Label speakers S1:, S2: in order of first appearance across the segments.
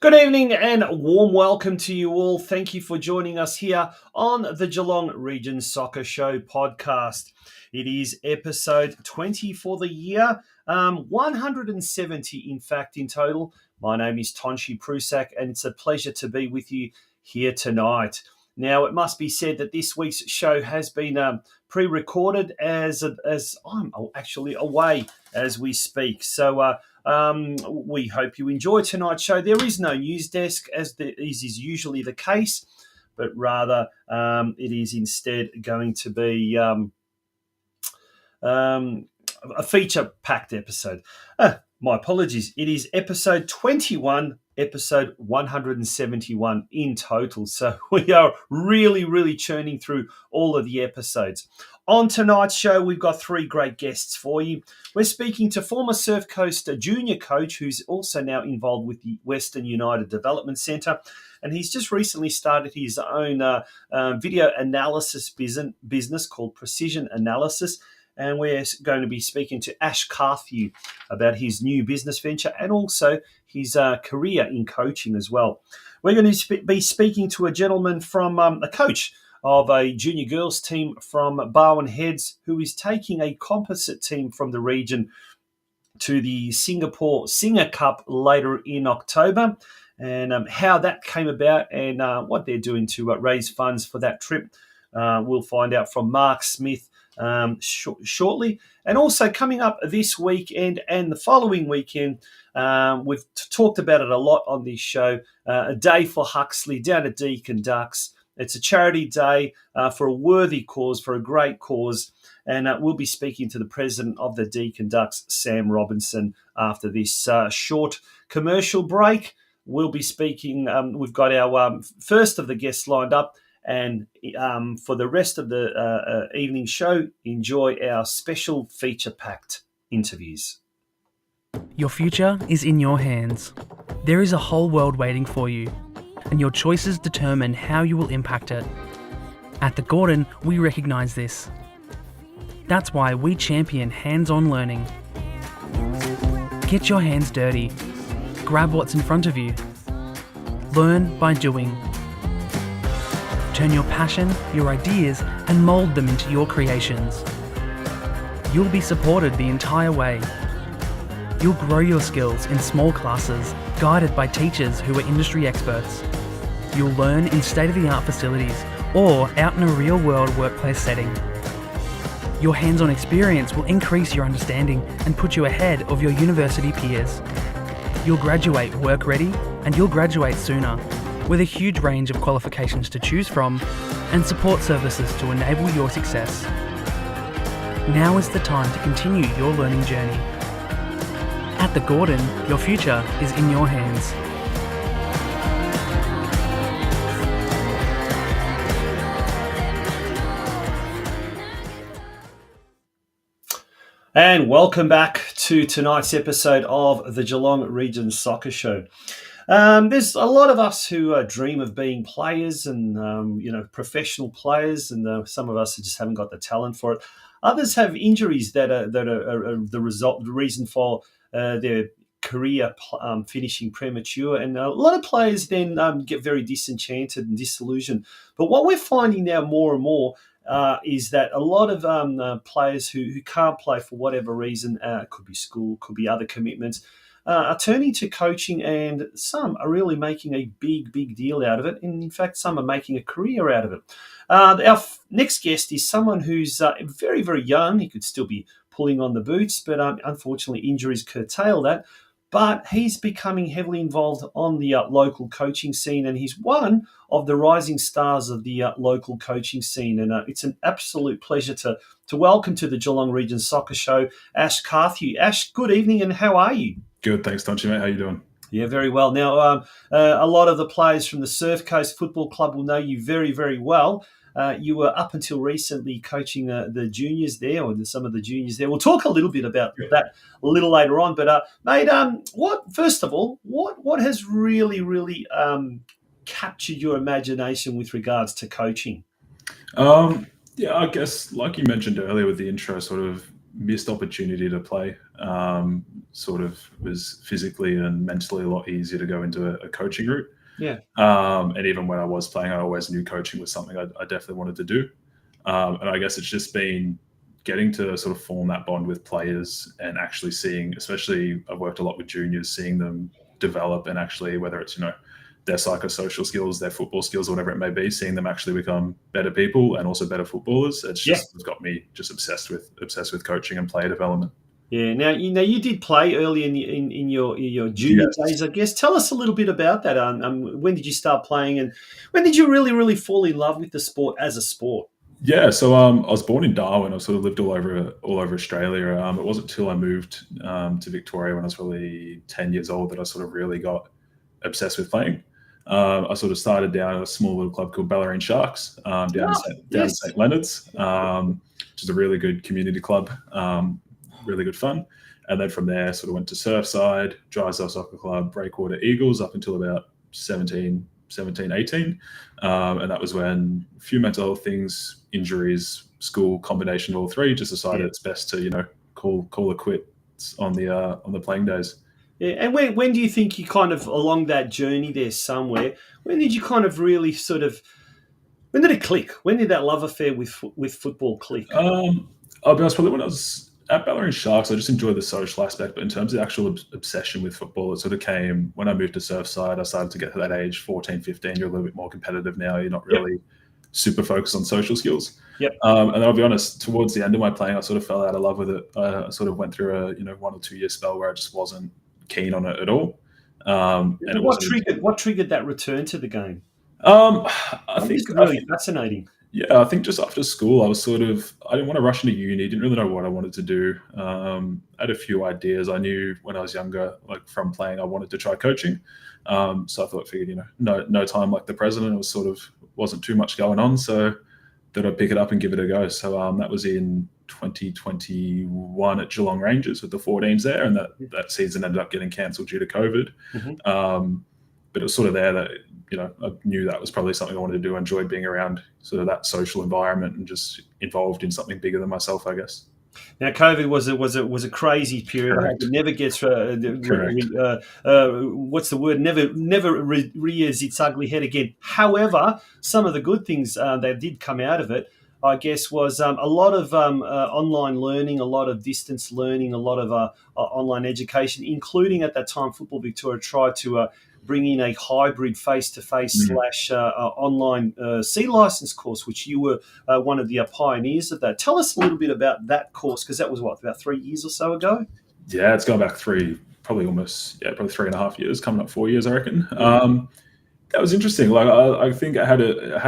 S1: Good evening and warm welcome to you all. Thank you for joining us here on the Geelong Region Soccer Show podcast. It is episode 20 for the year, 170 in fact in total. My name is Tonshi Prusak and it's a pleasure to be with you here tonight. Now, it must be said that this week's show has been pre-recorded as I'm actually away as we speak. So we hope you enjoy tonight's show. There is no news desk, as is usually the case, but rather it is instead going to be a feature-packed episode. My apologies. It is episode 21, episode 171 in total. So we are really churning through all of the episodes. On tonight's show, we've got three great guests for you. We're speaking to former Surf Coast junior coach who's also now involved with the Western United Development Centre. And he's just recently started his own video analysis business called Precision Analysis. And we're going to be speaking to Ash Carthew about his new business venture and also his career in coaching as well. We're going to be speaking to a gentleman from a coach of a junior girls team from Barwon Heads who is taking a composite team from the region to the Singapore Singer Cup later in October, and how that came about and what they're doing to raise funds for that trip. We'll find out from Mark Smith shortly. And also coming up this weekend and the following weekend, we've talked about it a lot on this show, a day for Huxley down at Deakin Ducks. It's a charity day for a worthy cause, for a great cause. And we'll be speaking to the president of the Deakin Ducks, Sam Robinson, after this short commercial break. We'll be speaking, we've got our first of the guests lined up. And for the rest of the evening show, enjoy our special feature-packed interviews.
S2: Your future is in your hands. There is a whole world waiting for you, and your choices determine how you will impact it. At the Gordon, we recognise this. That's why we champion hands-on learning. Get your hands dirty. Grab what's in front of you. Learn by doing. Turn your passion, your ideas, and mould them into your creations. You'll be supported the entire way. You'll grow your skills in small classes, guided by teachers who are industry experts. You'll learn in state-of-the-art facilities or out in a real-world workplace setting. Your hands-on experience will increase your understanding and put you ahead of your university peers. You'll graduate work-ready, and you'll graduate sooner, with a huge range of qualifications to choose from and support services to enable your success. Now is the time to continue your learning journey. At the Gordon, your future is in your hands.
S1: And welcome back to tonight's episode of the Geelong Region Soccer Show. There's a lot of us who dream of being players and, professional players, and some of us just haven't got the talent for it. Others have injuries that are the reason for their career finishing premature, and a lot of players then get very disenchanted and disillusioned. But what we're finding now more and more is that a lot of players who can't play for whatever reason, could be school, could be other commitments, are turning to coaching, and some are really making a big deal out of it. And in fact, some are making a career out of it. Our next guest is someone who's very young. He could still be pulling on the boots, but unfortunately injuries curtail that. But he's becoming heavily involved on the local coaching scene, and he's one of the rising stars of the local coaching scene. And it's an absolute pleasure to welcome to the Geelong Region Soccer Show, Ash Carthew. Ash, good evening, and how are you?
S3: Good, thanks, Tonshi, mate. How you doing?
S1: Yeah, very well. Now, a lot of the players from the Surf Coast Football Club will know you very well. You were up until recently coaching the juniors there, or some of the juniors there. We'll talk a little bit about that a little later on. But mate, first of all, what has really captured your imagination with regards to coaching?
S3: Yeah, I guess like you mentioned earlier with the intro, sort of missed opportunity to play. Sort of was physically and mentally a lot easier to go into a coaching route.
S1: Yeah.
S3: And even when I was playing, I always knew coaching was something I definitely wanted to do. And I guess it's just been getting to sort of form that bond with players and actually seeing, especially I've worked a lot with juniors, seeing them develop and actually, whether it's, their psychosocial skills, their football skills, whatever it may be, seeing them actually become better people and also better footballers. It's got me just obsessed with coaching and player development.
S1: Yeah. Now you did play early in your junior days, I guess. Tell us a little bit about that. When did you start playing, and when did you really fall in love with the sport as a sport?
S3: Yeah, so I was born in Darwin. I've sort of lived all over Australia. It wasn't until I moved to Victoria when I was probably 10 years old that I sort of really got obsessed with playing. I sort of started down at a small little club called Ballerine Sharks down in St Leonard's, which is a really good community club, really good fun. And then from there, sort of went to Surfside, Drysdale Soccer Club, Breakwater Eagles up until about 17, 18. And that was when a few mental health things, injuries, school, combination of all three, just decided it's best to, call it quits on the playing days.
S1: Yeah, and when do you think you kind of along that journey there somewhere? When did you kind of really when did it click? When did that love affair with football click?
S3: I'll be honest, probably when I was at Ballerine Sharks, I just enjoyed the social aspect. But in terms of actual obsession with football, it sort of came when I moved to Surfside. I started to get to that age, 14, 15. You're a little bit more competitive now. You're not really super focused on social skills.
S1: Yep.
S3: And then I'll be honest, towards the end of my playing, I sort of fell out of love with it. I sort of went through a 1 or 2 year spell where I just wasn't keen on it at all.
S1: And what triggered that return to the game?
S3: I think
S1: it's really fascinating.
S3: Yeah, I think just after school, I didn't want to rush into uni, didn't really know what I wanted to do. I had a few ideas. I knew when I was younger, like from playing, I wanted to try coaching. So I figured, no time like the president, wasn't too much going on. So that I'd pick it up and give it a go. So that was in 2021 at Geelong Rangers with the 14s there. And that season ended up getting cancelled due to COVID.
S1: Mm-hmm.
S3: But it was sort of there that, I knew that was probably something I wanted to do. I enjoyed being around sort of that social environment and just involved in something bigger than myself, I guess.
S1: Now, COVID was a crazy period.
S3: Correct.
S1: It never gets what's the word? Never rears its ugly head again. However, some of the good things that did come out of it, I guess, was a lot of online learning, a lot of distance learning, a lot of online education, including at that time Football Victoria tried to bring in a hybrid face-to-face / online C license course, which you were one of the pioneers of that. Tell us a little bit about that course, because that was about 3 years or so ago?
S3: Yeah, it's gone back probably 3.5 years, coming up 4 years, I reckon. That was interesting. Like I think it had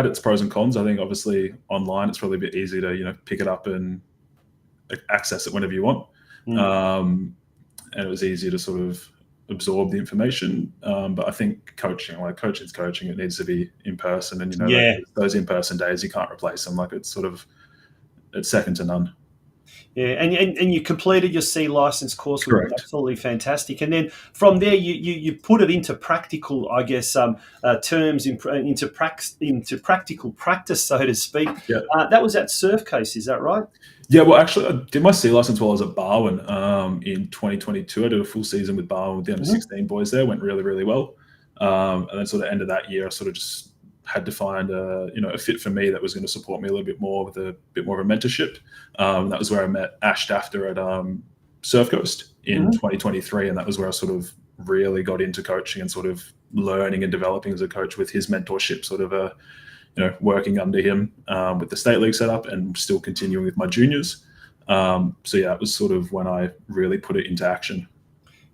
S3: its pros and cons. I think obviously online it's probably a bit easier to pick it up and access it whenever you want, and it was easier to sort of absorb the information. But I think coaching's coaching. It needs to be in person, and those in-person days you can't replace them. Like it's second to none.
S1: Yeah, and you completed your C license course, which
S3: Correct.
S1: was absolutely fantastic. And then from there, you put it into practical, I guess, terms into practical practice, so to speak.
S3: Yeah.
S1: That was at Surfcase, is that right?
S3: Yeah, well, actually, I did my C license while I was at Barwon in 2022. I did a full season with Barwon with the under-16 boys there. Went really, really well. And then sort of end of that year, I sort of just had to find a fit for me that was going to support me a little bit more with a bit more of a mentorship. That was where I met Ash Dafter at Surf Coast in 2023, and that was where I sort of really got into coaching and sort of learning and developing as a coach with his mentorship, sort of working under him with the state league setup and still continuing with my juniors. So yeah, it was sort of when I really put it into action.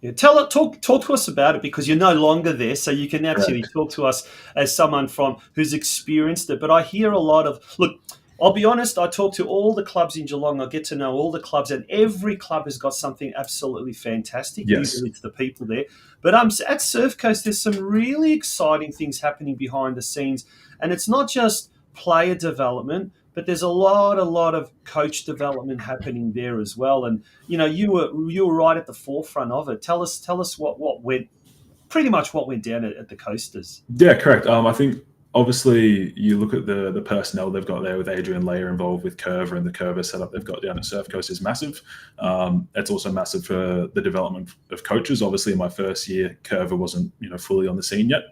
S1: Yeah, talk to us about it, because you're no longer there, so you can actually talk to us as someone who's experienced it. But I hear a lot of, look, I'll be honest, I talk to all the clubs in Geelong. I get to know all the clubs, and every club has got something absolutely fantastic.
S3: Yes.
S1: Usually it's the people there. But at Surf Coast, there's some really exciting things happening behind the scenes. And it's not just player development, but there's a lot of coach development happening there as well. And you were right at the forefront of it. Tell us what went down at the Coasters.
S3: Yeah, correct. I think obviously, you look at the personnel they've got there with Adrian Layer involved with Curver, and the Curver setup they've got down at Surf Coast is massive. It's also massive for the development of coaches. Obviously, in my first year, Curver wasn't fully on the scene yet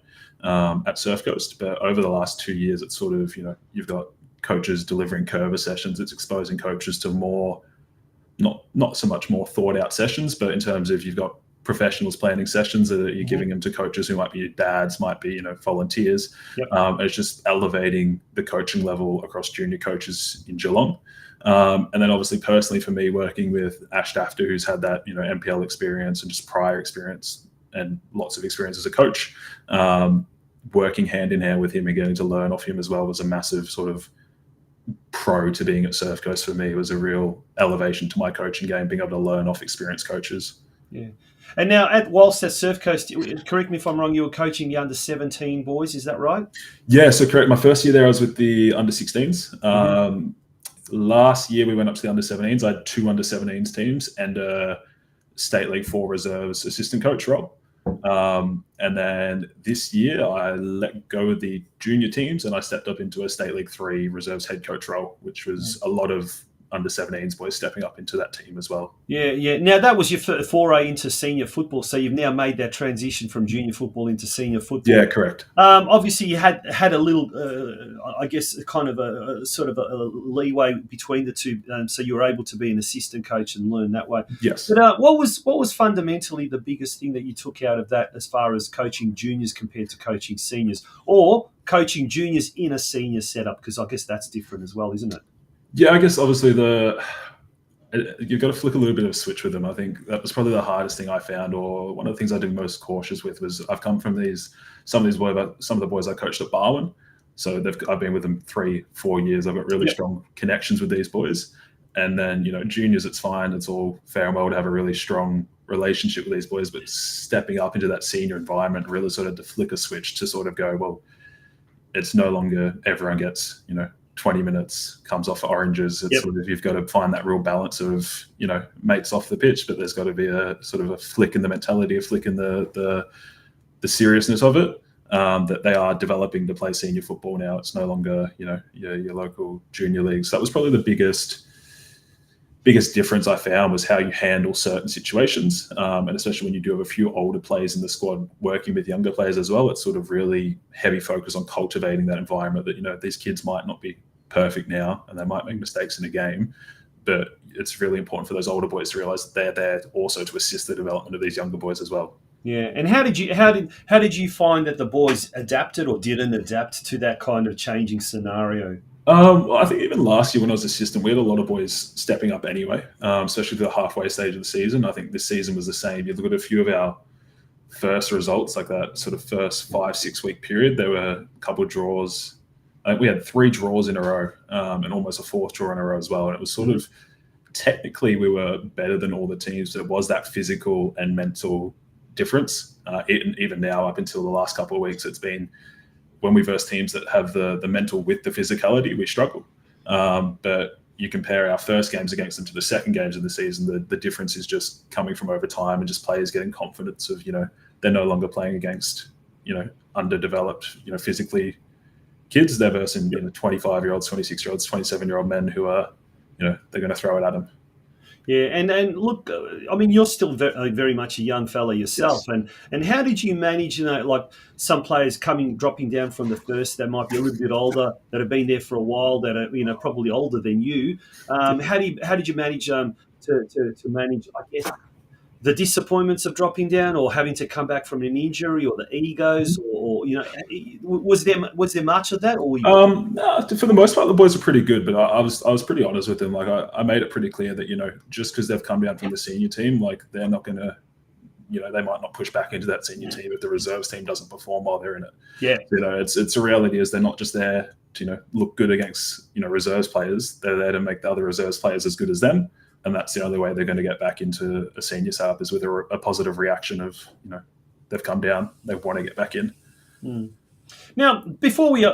S3: at Surf Coast, but over the last 2 years, it's sort of you've got coaches delivering Curver sessions. It's exposing coaches to more, not so much more thought out sessions, but in terms of you've got professionals planning sessions that you're giving them to coaches who might be dads, might be volunteers.
S1: Yep.
S3: It's just elevating the coaching level across junior coaches in Geelong. And then obviously personally for me, working with Ash Dafter, who's had that NPL experience and just prior experience and lots of experience as a coach, working hand in hand with him and getting to learn off him as well was a massive sort of pro to being at Surf Coast for me. It was a real elevation to my coaching game, being able to learn off experienced coaches.
S1: Yeah. And now, whilst at Surf Coast, correct me if I'm wrong, you were coaching the under-17 boys, is that right?
S3: Yeah, so correct. My first year there, I was with the under-16s. Last year, we went up to the under-17s. I had 2 under-17s teams and a State League 4 reserves assistant coach role. And then this year, I let go of the junior teams and I stepped up into a State League 3 reserves head coach role, which was a lot of under-17s boys stepping up into that team as well.
S1: Yeah. Now, that was your foray into senior football, so you've now made that transition from junior football into senior football.
S3: Yeah, correct.
S1: Obviously, you had a little, I guess, kind of a sort of a leeway between the two, so you were able to be an assistant coach and learn that way.
S3: Yes.
S1: But what was fundamentally the biggest thing that you took out of that as far as coaching juniors compared to coaching seniors, or coaching juniors in a senior setup? Because I guess that's different as well, isn't it?
S3: Yeah, I guess obviously you've got to flick a little bit of a switch with them. I think that was probably the hardest thing I found, or one of the things I did most cautious with was I've come from some of the boys I coached at Barwon. So I've been with them 3-4 years. I've got really strong connections with these boys. And then, juniors, it's fine. It's all fair and well to have a really strong relationship with these boys, but stepping up into that senior environment really sort of to flick a switch to sort of go, well, it's no longer everyone gets, 20 minutes, comes off oranges. It's sort of, you've got to find that real balance of, mates off the pitch, but there's got to be a sort of a flick in the mentality, a flick in the seriousness of it, that they are developing to play senior football now. It's no longer, your local junior leagues. That was probably the biggest difference I found was how you handle certain situations. And especially when you do have a few older players in the squad working with younger players as well, it's sort of really heavy focus on cultivating that environment that, these kids might not be perfect now and they might make mistakes in a game, but it's really important for those older boys to realize that they're there also to assist the development of these younger boys as well.
S1: Yeah, and how did you find that the boys adapted or didn't adapt to that kind of changing scenario?
S3: Well, I think even last year when I was assistant, we had a lot of boys stepping up anyway, especially for the halfway stage of the season. I think this season was the same. You look at a few of our first results, like that sort of first 5-6 week period, there were a couple of draws. I think we had 3 draws in a row and almost a 4th draw in a row as well. And it was sort of, technically we were better than all the teams. There was that physical and mental difference. Even now, up until the last couple of weeks, it's been, when we verse teams that have the mental with the physicality, we struggle. But you compare our first games against them to the second games of the season, the difference is just coming from over time and just players getting confidence of, they're no longer playing against, underdeveloped, physically kids. They're versing 25-year-olds, 26-year-olds, 27-year-old men who are, they're going to throw it at them.
S1: Yeah, and look, I mean, you're still very much a young fella yourself,
S3: Yes.
S1: and how did you manage, like some players dropping down from the first that might be a little bit older, that have been there for a while, that are probably older than you. How did you manage to manage, I guess, the disappointments of dropping down or having to come back from an injury or the egos, or was there much of that? Or
S3: No, for the most part, the boys are pretty good, but I was pretty honest with them. Like I made it pretty clear that, just because they've come down from the senior team, like they're not going to, they might not push back into that senior team if the reserves team doesn't perform while they're in it.
S1: Yeah.
S3: It's a reality is they're not just there to, look good against, reserves players. They're there to make the other reserves players as good as them. And that's the only way they're going to get back into a senior setup is with a positive reaction of, they've come down, they want to get back in.
S1: Mm. Now, before we go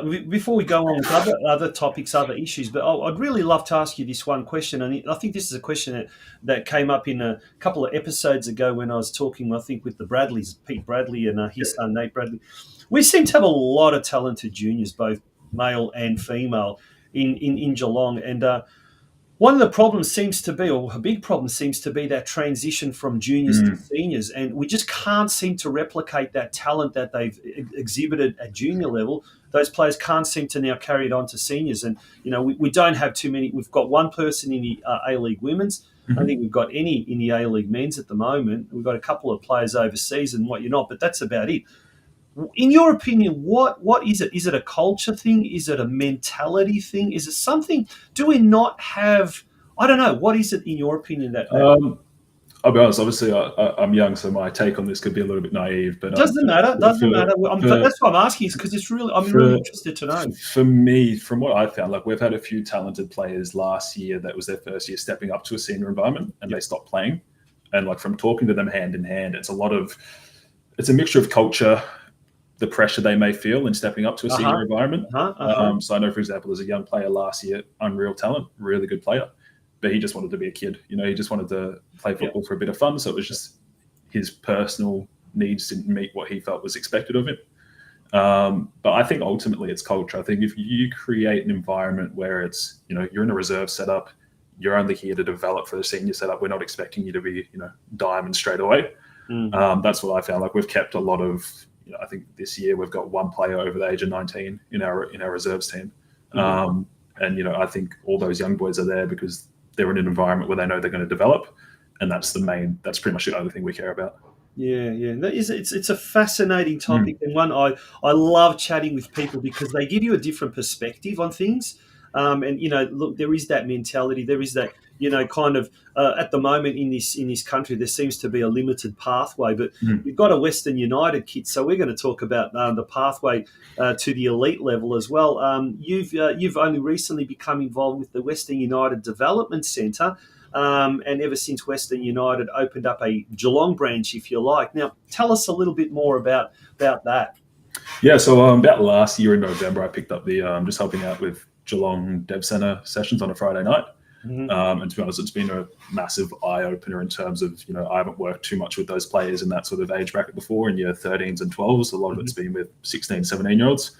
S1: on with other topics, other issues, but I'd really love to ask you this one question, and I think this is a question that came up in a couple of episodes ago when I was talking, I think, with the Bradleys, Pete Bradley and his son Nate Bradley. we seem to have a lot of talented juniors, both male and female, in Geelong. And one of the problems seems to be, or a big problem seems to be, that transition from juniors to seniors. And we just can't seem to replicate that talent that they've exhibited at junior level. Those players can't seem to now carry it on to seniors. And, we don't have too many. We've got one person in the A-League women's. I don't think we've got any in the A-League men's at the moment. We've got a couple of players overseas and what you're not, but that's about it. In your opinion, what is it? Is it a culture thing? Is it a mentality thing? Is it something? Do we not have? I don't know. What is it in your opinion that?
S3: I'll be honest. Obviously, I'm young, so my take on this could be a little bit naive. But
S1: doesn't matter. Doesn't matter. That's what I'm asking. Is because it's really. I'm really interested to know.
S3: For me, from what I found, like we've had a few talented players last year that was their first year stepping up to a senior environment, and they stopped playing. And like from talking to them hand in hand, it's a mixture of culture, the pressure they may feel in stepping up to a senior environment. So I know, for example, there's a young player last year, unreal talent, really good player, but he just wanted to be a kid. He just wanted to play football for a bit of fun. So it was just his personal needs didn't meet what he felt was expected of him. But I think ultimately it's culture. I think if you create an environment where it's, you're in a reserve setup, you're only here to develop for the senior setup. We're not expecting you to be, diamond straight away. That's what I found. Like we've kept a lot of, I think this year we've got one player over the age of 19 in our reserves team. And, I think all those young boys are there because they're in an environment where they know they're going to develop. And that's pretty much the only thing we care about.
S1: Yeah. It's a fascinating topic, and one I love chatting with people because they give you a different perspective on things. And look, there is that mentality. There is that kind of at the moment in this country, there seems to be a limited pathway. But we've got a Western United kid, so we're going to talk about the pathway to the elite level as well. You've only recently become involved with the Western United Development Centre. And ever since Western United opened up a Geelong branch, if you like. Now, tell us a little bit more about that.
S3: Yeah, so about last year in November, I picked up the just helping out with Geelong Dev Centre sessions on a Friday night. And to be honest, it's been a massive eye-opener in terms of, I haven't worked too much with those players in that sort of age bracket before, in year 13s and 12s. A lot of it's been with 16, 17-year-olds.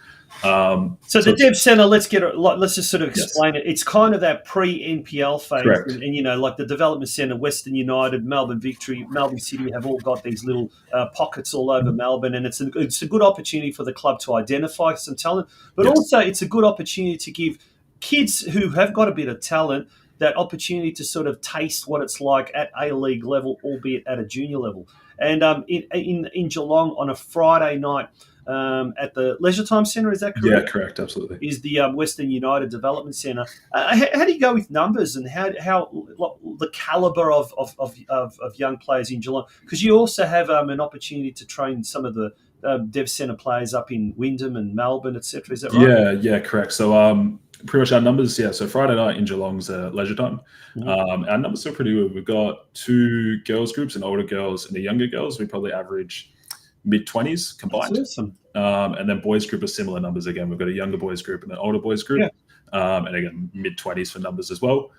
S1: So the Dev Centre, let's just sort of explain it. It's kind of that pre-NPL phase.
S3: Correct.
S1: And like the Development Centre, Western United, Melbourne Victory, Melbourne City have all got these little pockets all over Melbourne, and it's a good opportunity for the club to identify some talent, but also it's a good opportunity to give kids who have got a bit of talent that opportunity to sort of taste what it's like at A-League level, albeit at a junior level. And in Geelong on a Friday night, at the Leisure Time Centre, is that correct?
S3: Yeah, correct, absolutely.
S1: Is the Western United Development Centre. How do you go with numbers and how the calibre of young players in Geelong? Because you also have an opportunity to train some of the Dev Centre players up in Wyndham and Melbourne, etc. Is that right?
S3: Yeah, correct. So pretty much our numbers, so Friday night in Geelong's Leisure Time. Our numbers are pretty good. We've got 2 girls groups, an older girls and a younger girls. We probably average mid-20s combined.
S1: That's awesome.
S3: And then boys group are similar numbers again. We've got a younger boys group and an older boys group. And again, mid-20s for numbers as well.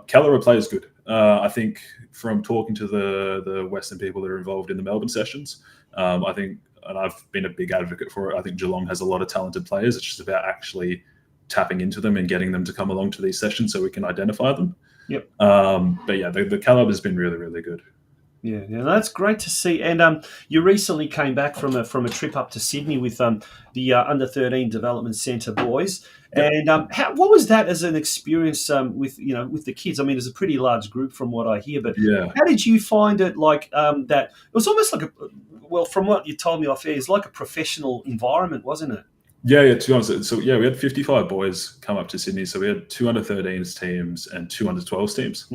S3: Calibre play is good. I think from talking to the Western people that are involved in the Melbourne sessions, I think, and I've been a big advocate for it, I think Geelong has a lot of talented players. It's just about actually tapping into them and getting them to come along to these sessions so we can identify them. But yeah, the calibre has been really, really good.
S1: Yeah, that's great to see. And you recently came back from a trip up to Sydney with the Under 13 Development Centre boys. And what was that as an experience with the kids? I mean, it's a pretty large group from what I hear, but how did you find it? Like that? It was almost like from what you told me off air, it's like a professional environment, wasn't it?
S3: Yeah. To be honest, so we had 55 boys come up to Sydney. So we had 2 under 13s teams and 2 under 12s teams.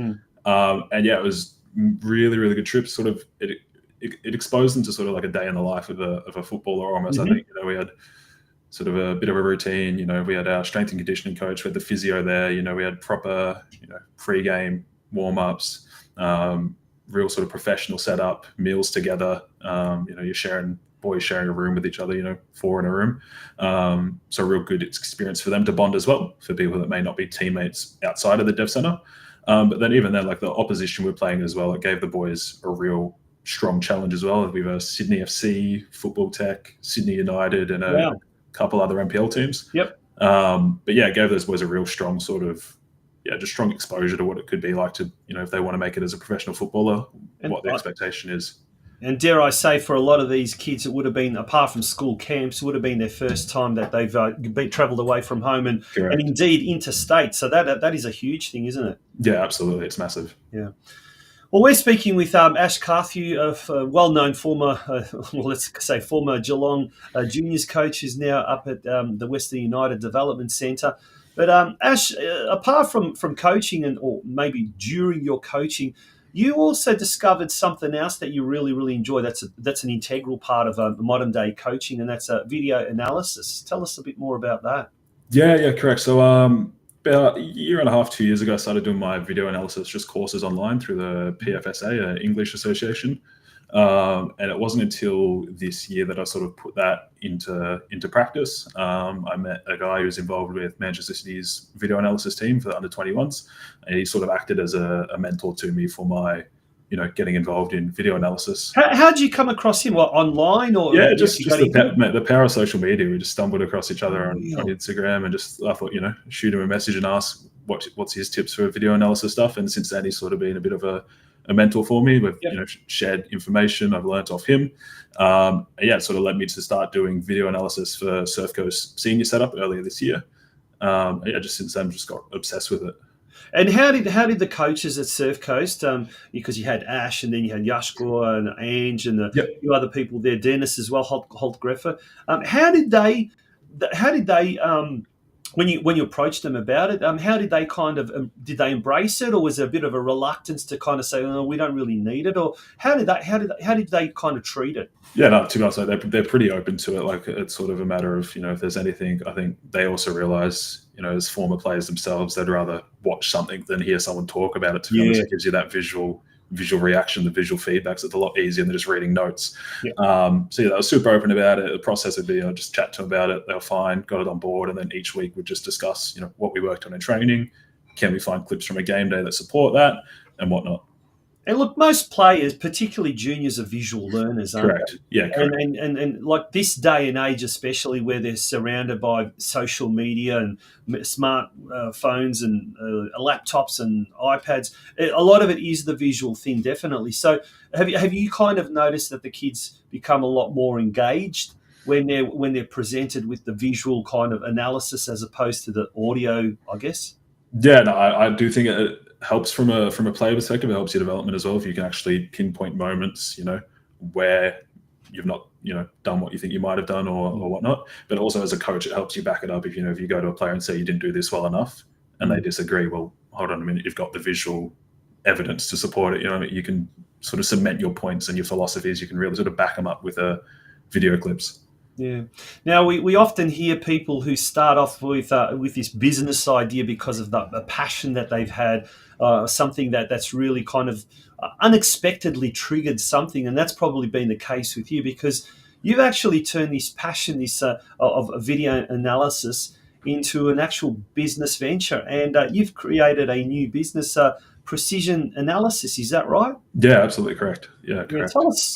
S3: And it was really, really good trip. Sort of it exposed them to sort of like a day in the life of a footballer almost. I think we had sort of a bit of a routine. We had our strength and conditioning coach, we had the physio there. We had proper pre-game warm-ups, real sort of professional setup, meals together. You're boys sharing a room with each other, 4 in a room. So a real good experience for them to bond as well, for people that may not be teammates outside of the Dev Centre. But then even then, like the opposition we're playing as well, it gave the boys a real strong challenge as well. We've a Sydney FC, Football Tech, Sydney United, and a
S1: Wow.
S3: couple other NPL teams.
S1: Yep.
S3: But yeah, it gave those boys a real strong sort of, just strong exposure to what it could be like to, if they want to make it as a professional footballer,
S1: And
S3: what the expectation is.
S1: And dare I say, for a lot of these kids, it would have been, apart from school camps, it would have been their first time that they've been travelled away from home and indeed interstate. So that is a huge thing, isn't it?
S3: Yeah, absolutely. It's massive.
S1: Yeah. Well, we're speaking with Ash Carthew, a well-known former, let's say former Geelong juniors coach, who's now up at the Western United Development Centre. But Ash, apart from coaching or maybe during your coaching, you also discovered something else that you really, really enjoy. That's an integral part of modern day coaching, and that's video analysis. Tell us a bit more about that.
S3: Yeah, correct. So about a year and a half, 2 years ago, I started doing my video analysis, just courses online through the PFSA, English Association. And it wasn't until this year that I sort of put that into practice. I met a guy who's involved with Manchester City's video analysis team for the under-21s, and he sort of acted as a mentor to me for my, getting involved in video analysis.
S1: How did you come across him? What, online or?
S3: Yeah, just the power of social media. We just stumbled across each other on Instagram, and I thought, shoot him a message and ask what's his tips for video analysis stuff. And since then, he's sort of been a bit of a mentor for me. We've shared information. I've learnt off him. It sort of led me to start doing video analysis for Surf Coast senior setup earlier this year. Just since then, just got obsessed with it.
S1: And how did the coaches at Surf Coast, because you had Ash and then you had Yashkor and Ange and a few other people there, Dennis as well, Holt Greffer. How did they when you approached them about it, how did they did they embrace it, or was there a bit of a reluctance to kind of say, oh, we don't really need it, or how did they kind of treat it?
S3: Yeah, no, to be honest, they're pretty open to it. Like, it's sort of a matter of, if there's anything, I think they also realize, as former players themselves, they'd rather watch something than hear someone talk about it. To be honest, it gives you that visual reaction, the visual feedback. So it's a lot easier than just reading notes. They were super open about it. The process would be, just chat to them about it. They were fine, got it on board. And then each week we'd just discuss, what we worked on in training. Can we find clips from a game day that support that and whatnot?
S1: And look, most players, particularly juniors, are visual learners, aren't
S3: Correct.
S1: they?
S3: Yeah, correct.
S1: And like this day and age, especially where they're surrounded by social media and smart phones and laptops and iPads, a lot of it is the visual thing, definitely. So have you kind of noticed that the kids become a lot more engaged when they're presented with the visual kind of analysis as opposed to the audio, I guess?
S3: Yeah, no, I do think it helps from a player perspective. It helps your development as well if you can actually pinpoint moments, where you've not, done what you think you might have done or whatnot. But also as a coach, it helps you back it up. If you go to a player and say you didn't do this well enough, and they disagree, well, hold on a minute, you've got the visual evidence to support it. You can sort of cement your points and your philosophies. You can really sort of back them up with video clips.
S1: Yeah. Now, we often hear people who start off with this business idea because of the passion that they've had, something that's really kind of unexpectedly triggered something, and that's probably been the case with you because you've actually turned this passion, of video analysis, into an actual business venture, and you've created a new business, Precision Analysis. Is that right?
S3: Yeah, absolutely correct. Yeah, correct.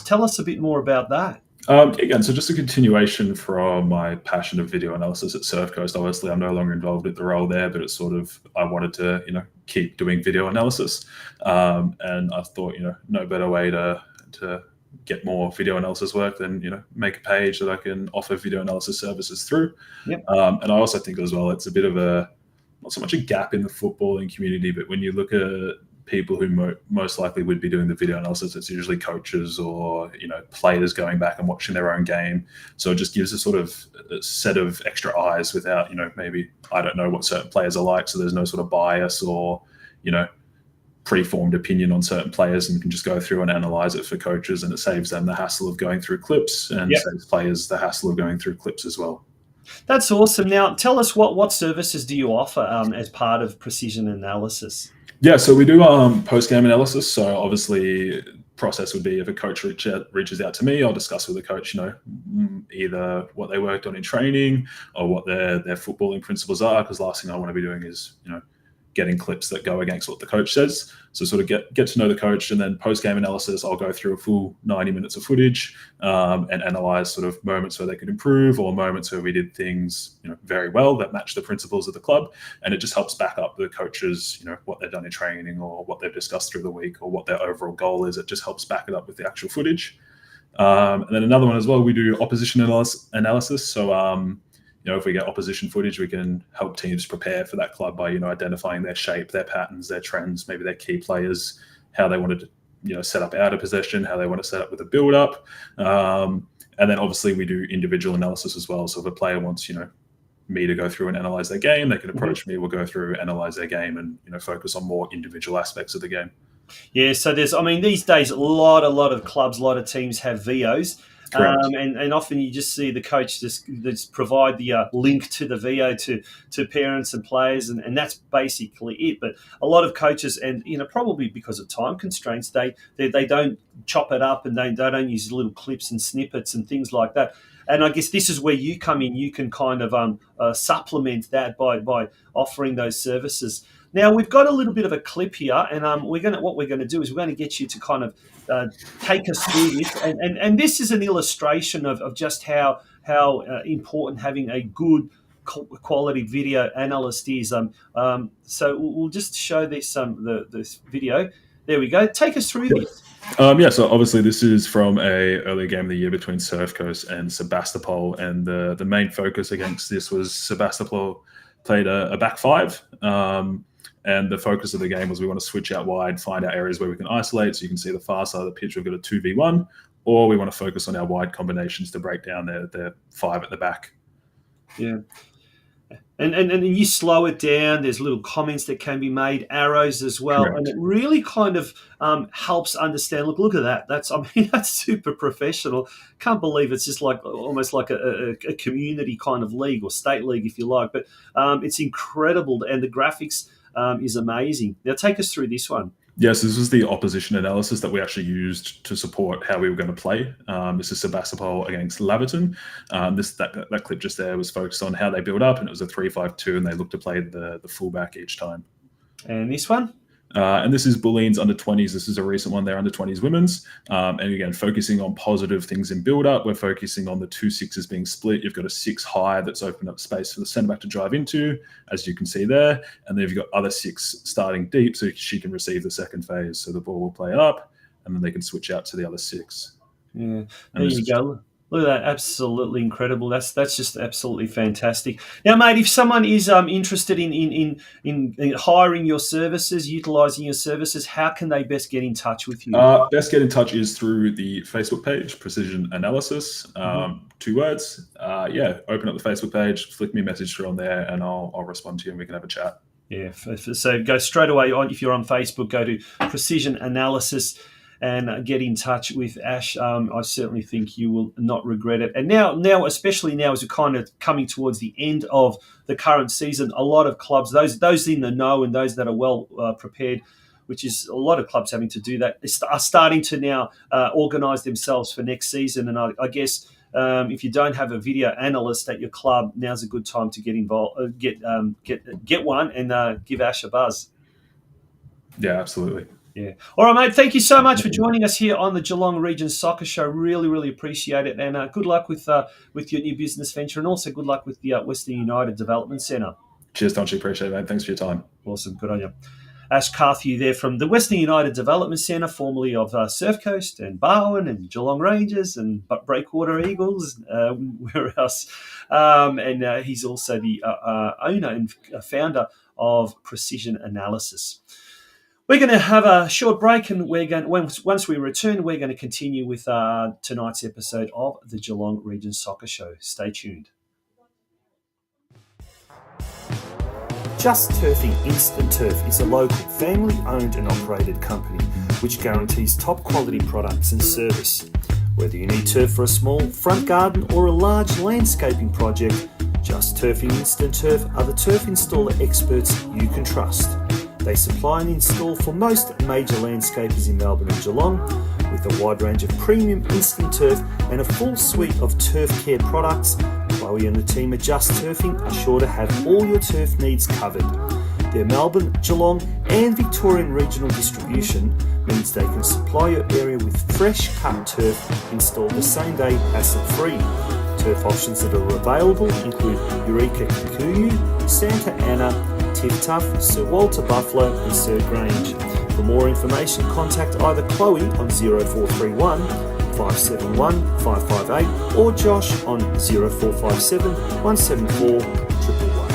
S1: Tell us a bit more about that.
S3: Again, so just a continuation from my passion of video analysis at Surf Coast. Obviously, I'm no longer involved with the role there, but it's sort of, I wanted to, keep doing video analysis. And I thought, no better way to get more video analysis work than, make a page that I can offer video analysis services through.
S1: Yep.
S3: And I also think as well, it's a bit of not so much a gap in the footballing community, but when you look at people who most likely would be doing the video analysis, it's usually coaches or players going back and watching their own game. So it just gives a sort of a set of extra eyes without maybe I don't know what certain players are like, so there's no sort of bias or preformed opinion on certain players, and you can just go through and analyze it for coaches, and it saves them the hassle of going through clips and saves players the hassle of going through clips as well.
S1: That's awesome. Now tell us what services do you offer as part of Precision Analysis?
S3: Yeah, so we do post-game analysis. So obviously, process would be if a coach reaches out to me, I'll discuss with the coach, either what they worked on in training or what their footballing principles are. Because last thing I want to be doing is, getting clips that go against what the coach says. So sort of get to know the coach, and then post-game analysis, I'll go through a full 90 minutes of footage and analyze sort of moments where they could improve, or moments where we did things very well that match the principles of the club. And it just helps back up the coaches, what they've done in training, or what they've discussed through the week, or what their overall goal is. It just helps back it up with the actual footage. And then another one as well, we do opposition analysis. So if we get opposition footage, we can help teams prepare for that club by, identifying their shape, their patterns, their trends, maybe their key players, how they wanted to, set up out of possession, how they want to set up with a build-up. And then obviously we do individual analysis as well. So if a player wants, me to go through and analyze their game, they can approach me, we'll go through, analyze their game, and, focus on more individual aspects of the game.
S1: Yeah, so these days, a lot of clubs, a lot of teams have VOs. And often you just see the coach just provide the link to the VO to parents and players, and that's basically it. But a lot of coaches, and probably because of time constraints, they don't chop it up, and they don't use little clips and snippets and things like that. And I guess this is where you come in. You can kind of supplement that by offering those services. Now, we've got a little bit of a clip here, and what we're going to do is we're going to get you to kind of take us through this. And this is an illustration of just how important having a good quality video analyst is. So we'll just show this this video. There we go. Take us through this.
S3: So obviously this is from a early game of the year between Surf Coast and Sebastopol, and the main focus against this was Sebastopol played a back five. And the focus of the game was we want to switch out wide, find out areas where we can isolate. So you can see the far side of the pitch, we've got a 2v1, or we want to focus on our wide combinations to break down their five at the back.
S1: Yeah. And you slow it down. There's little comments that can be made, arrows as well.
S3: Correct.
S1: And it really kind of helps understand. Look at that. That's super professional. Can't believe it's just almost like a community kind of league, or state league, if you like. But it's incredible. And the graphics is amazing. Now take us through this one.
S3: Yes, this was the opposition analysis that we actually used to support how we were going to play. This is Sebastopol against Laverton. That clip just there was focused on how they build up, and it was a 3-5-2, and they looked to play the fullback each time.
S1: And this one?
S3: And this is Buleen's under-20s. This is a recent one there, under-20s women's. And again, focusing on positive things in build-up. We're focusing on the 2 6s being split. You've got a 6 high that's opened up space for the centre-back to drive into, as you can see there. And then you've got other 6 starting deep, so she can receive the second phase. So the ball will play up, and then they can switch out to the other 6.
S1: Yeah, there you go. Look at that, absolutely incredible. That's just absolutely fantastic. Now, mate, if someone is interested in hiring your services, utilising your services, how can they best get in touch with you?
S3: Best get in touch is through the Facebook page, Precision Analysis, 2 words. Open up the Facebook page, flick me a message through on there, and I'll respond to you, and we can have a chat.
S1: Yeah, so go straight away on. If you're on Facebook, go to Precision Analysis and get in touch with Ash. I certainly think you will not regret it. And now, especially now, as we're kind of coming towards the end of the current season, a lot of clubs, those in the know and those that are well prepared, which is a lot of clubs having to do that, are starting to now organise themselves for next season. And I guess if you don't have a video analyst at your club, now's a good time to get involved, get one, and give Ash a buzz.
S3: Yeah, absolutely.
S1: Yeah. All right, mate. Thank you so much for joining us here on the Geelong Region Soccer Show. Really, really appreciate it. And good luck with your new business venture, and also good luck with the Western United Development Centre.
S3: Cheers, Tonchi. Appreciate it, mate. Thanks for your time.
S1: Awesome. Good on you. Ash Carthew there from the Western United Development Centre, formerly of Surf Coast and Barwon and Geelong Rangers and Breakwater Eagles. Where else? And he's also the owner and founder of Precision Analysis. We're going to have a short break, and once we return, we're going to continue with tonight's episode of the Geelong Region Soccer Show. Stay tuned. Just Turfing Instant Turf is a local, family-owned and operated company which guarantees top-quality products and service. Whether you need turf for a small front garden or a large landscaping project, Just Turfing Instant Turf are the turf installer experts you can trust. They supply and install for most major landscapers in Melbourne and Geelong, with a wide range of premium instant turf and a full suite of turf care products. Chloe and the team at Just Turfing are sure to have all your turf needs covered. Their Melbourne, Geelong and Victorian regional distribution means they can supply your area with fresh cut turf installed the same day, hassle-free. Turf options that are available include Eureka Kikuyu, Santa Ana, Tiff Tuff, Sir Walter Buffalo and Sir Grange. For more information, contact either Chloe on 0431 571 558 or Josh on 0457 174 111.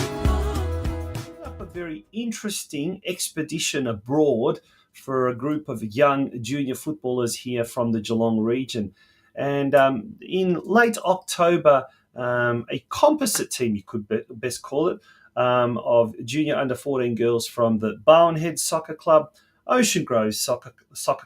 S1: A very interesting expedition abroad for a group of young junior footballers here from the Geelong region. And in late October, a composite team, you could best call it, of junior under-14 girls from the Bowenhead Soccer Club, Ocean Grove Soccer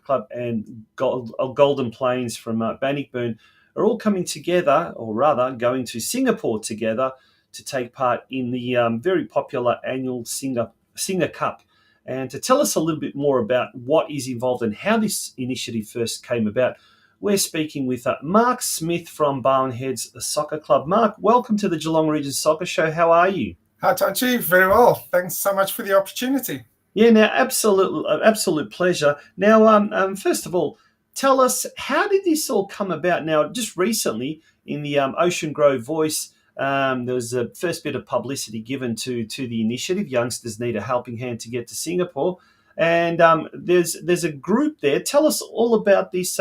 S1: Club and Golden Plains from Bannockburn are all coming together, or rather going to Singapore together to take part in the very popular annual Singer Cup. And to tell us a little bit more about what is involved and how this initiative first came about, we're speaking with Mark Smith from Bowenhead's Soccer Club. Mark, welcome to the Geelong Region Soccer Show. How are you?
S4: Hi, Tachi. Very well. Thanks so much for the opportunity.
S1: Yeah, now, absolute pleasure. Now, first of all, tell us, how did this all come about? Now, just recently in the Ocean Grove Voice, there was a first bit of publicity given to the initiative. Youngsters need a helping hand to get to Singapore. And there's a group there. Tell us all about this,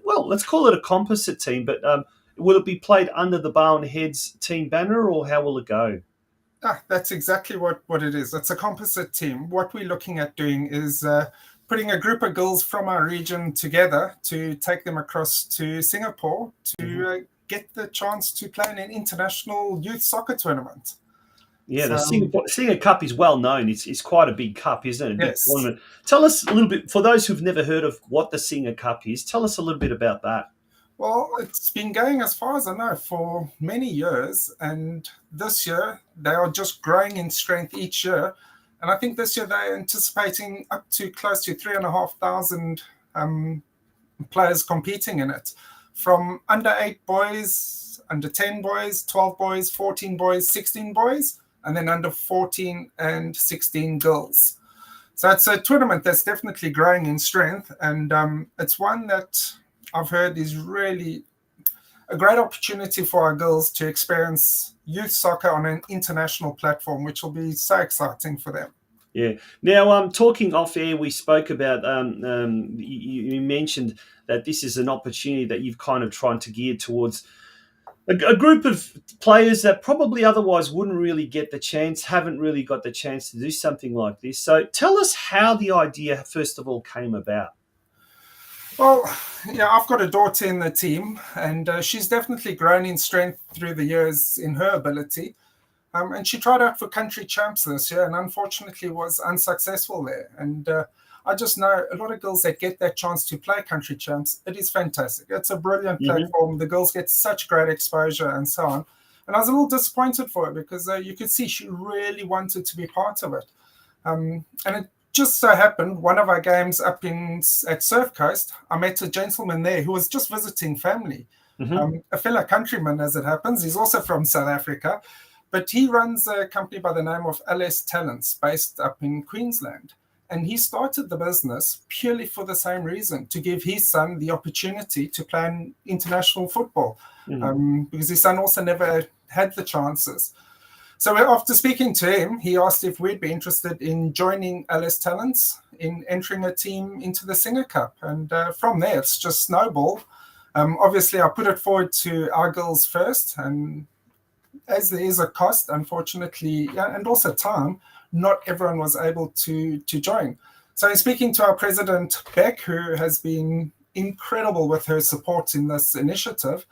S1: well, let's call it a composite team, but will it be played under the Bowenheads team banner, or how will it go?
S4: That's exactly what it is. It's a composite team. What we're looking at doing is putting a group of girls from our region together to take them across to Singapore to get the chance to play in an international youth soccer tournament.
S1: Yeah, the Singer Cup is well known. It's quite a big cup, isn't it? A big tournament. Tell us a little bit, for those who've never heard of what the Singer Cup is, tell us a little bit about that.
S4: Well, it's been going, as far as I know, for many years. And this year, they are just growing in strength each year. And I think this year they're anticipating up to close to 3,500 players competing in it. From under 8 boys, under 10 boys, 12 boys, 14 boys, 16 boys, and then under 14 and 16 girls. So it's a tournament that's definitely growing in strength. And it's one that I've heard is really a great opportunity for our girls to experience youth soccer on an international platform, which will be so exciting for them.
S1: Yeah. Now, talking off air, we spoke about, you mentioned that this is an opportunity that you've kind of tried to gear towards a group of players that probably otherwise wouldn't really get the chance, haven't really got the chance to do something like this. So tell us how the idea, first of all, came about.
S4: Well, yeah, I've got a daughter in the team, and she's definitely grown in strength through the years in her ability. And she tried out for country champs this year and unfortunately was unsuccessful there. And I just know a lot of girls that get that chance to play country champs. It is fantastic. It's a brilliant platform. The girls get such great exposure and so on. And I was a little disappointed for her because you could see she really wanted to be part of it. And it just so happened, one of our games up at Surf Coast, I met a gentleman there who was just visiting family. A fellow countryman, as it happens. He's also from South Africa. But he runs a company by the name of LS Talents based up in Queensland. And he started the business purely for the same reason, to give his son the opportunity to play in international football, because his son also never had the chances. So after speaking to him, he asked if we'd be interested in joining LS Talents in entering a team into the Singer Cup. And from there, it's just snowballed. Obviously, I put it forward to our girls first, and as there is a cost, unfortunately, and also time, not everyone was able to join. So in speaking to our president, Beck, who has been incredible with her support in this initiative,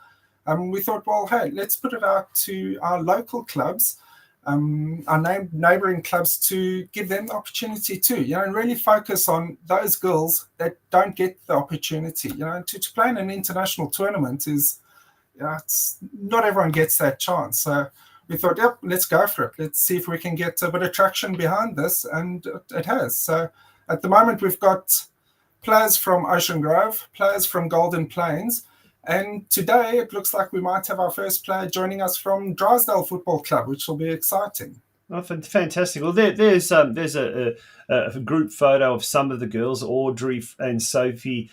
S4: we thought, well, hey, let's put it out to our local clubs, our neighbouring clubs, to give them the opportunity too, and really focus on those girls that don't get the opportunity. To play in an international tournament is, it's not everyone gets that chance. So we thought, yep, let's go for it. Let's see if we can get a bit of traction behind this, and it has. So at the moment, we've got players from Ocean Grove, players from Golden Plains, and today it looks like we might have our first player joining us from Drysdale Football Club, which will be exciting.
S1: Oh, fantastic. Well, there's a group photo of some of the girls: Audrey and Sophie,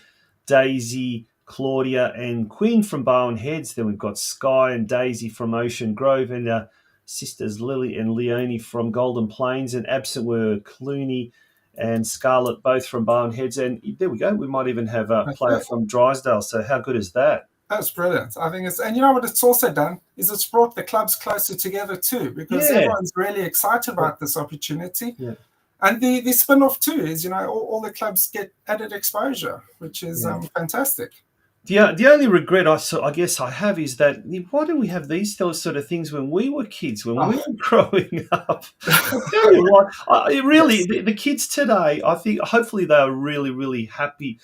S1: Daisy, Claudia, and Quinn from Bowen Heads. Then we've got Sky and Daisy from Ocean Grove, and sisters Lily and Leonie from Golden Plains. And absent were Clooney and Scarlett, both from Bowen Heads. And there we go. We might even have a player from Drysdale. So how good is that?
S4: That's brilliant. I think and you know what it's also done is it's brought the clubs closer together too, because everyone's really excited about this opportunity.
S1: Yeah.
S4: And the spin-off too is, all the clubs get added exposure, which is fantastic.
S1: The only regret I guess I have is that why didn't we have these sort of things when we were kids, when we were growing up? I tell you what, the kids today, I think hopefully they are really, really happy,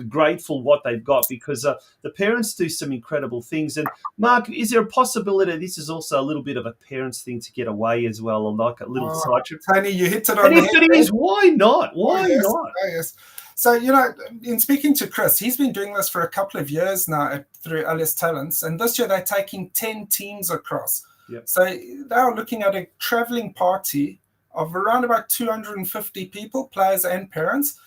S1: grateful what they've got, because the parents do some incredible things. And Mark, is there a possibility this is also a little bit of a parents thing to get away as well, or like a little side trip?
S4: Tony, you hit it on
S1: the head. And if it is, why not? Why not?
S4: Oh, yes. So, in speaking to Chris, he's been doing this for a couple of years now through LS Talents. And this year they're taking 10 teams across.
S1: Yep.
S4: So they are looking at a traveling party of around about 250 people, players and parents.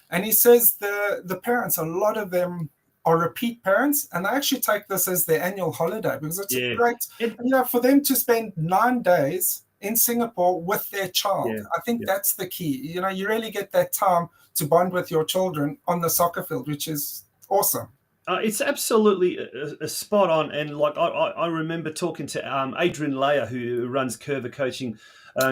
S4: And he says the parents, a lot of them are repeat parents, and they actually take this as their annual holiday, because it's great, for them to spend 9 days in Singapore with their child.
S1: Yeah.
S4: I think that's the key. You really get that time to bond with your children on the soccer field, which is awesome.
S1: It's absolutely a spot on. And like I remember talking to Adrian Layer, who runs Curva Coaching